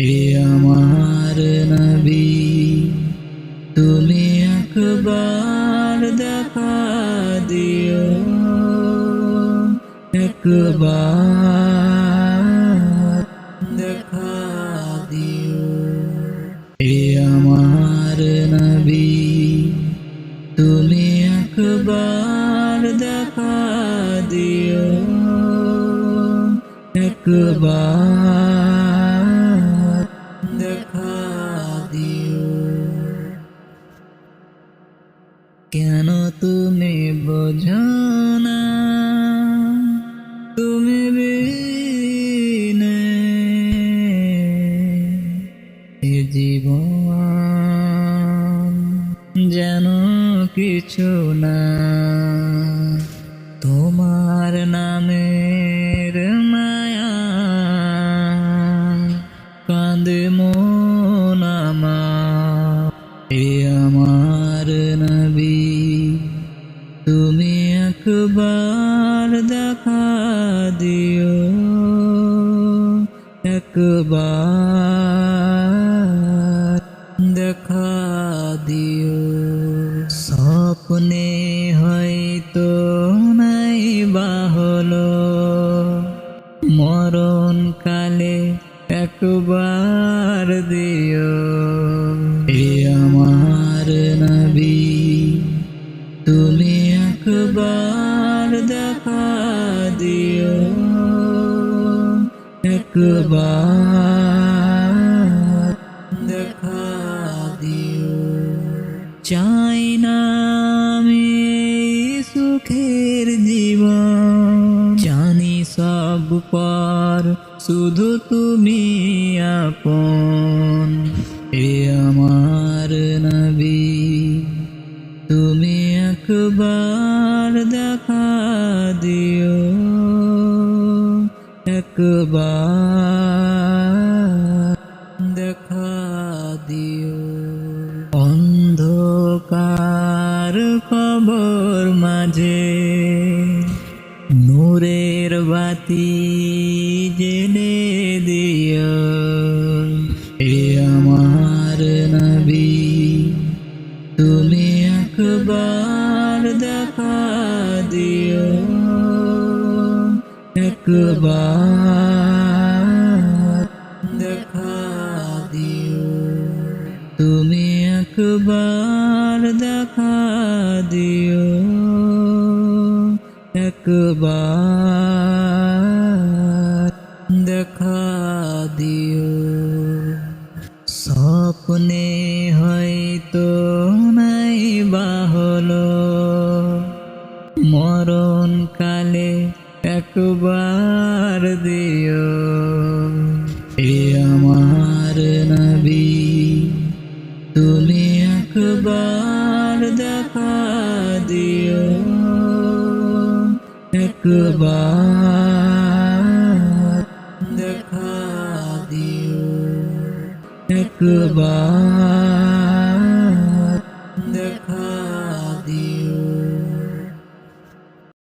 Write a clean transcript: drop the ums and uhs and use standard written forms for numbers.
এ আমার নবী, তুমি একবার দেখা দিও, একবার দেখা দিও। এ আমার নবী, তুমি একবার দেখা দিও, একবার দেখা দিও। কেন তুমি বোঝো না, তুমি বিনে এ জীবন যেন কিছু না। তোমার নামের মায়া কাঁদে মন আমার। এ আমার নবী, তুমি একবার দেখা দিও, একবার দেখা দিও। স্বপ্নে হয়তো নাই বা হলো, মরণ কালে একবার দিও। এ আমার নবী, তুমি একবার দেখা দিও, একবার দেখা দিও। চাই না আমি এই সুখের জীবন, জানি সব পর শুধু তুমি আপন। এ আমার নবী, তুমি একবার দেখা দিও, একবার দেখা দিও। অন্ধকার কবর মাঝে নূরের বাতি জেলে দিও। এ আমার নবী, তুমি একবার দেখা দিও, একবার দেখা দিও। তুমি একবার দেখা দিও, একবার দেখা দিও। স্বপ্নে হয়তো নাই বা হলো, মরণ কালে একবার দিও। এ আমার নবী, তুমি একবার দেখা দিও, একবার দেখা দিও, একবার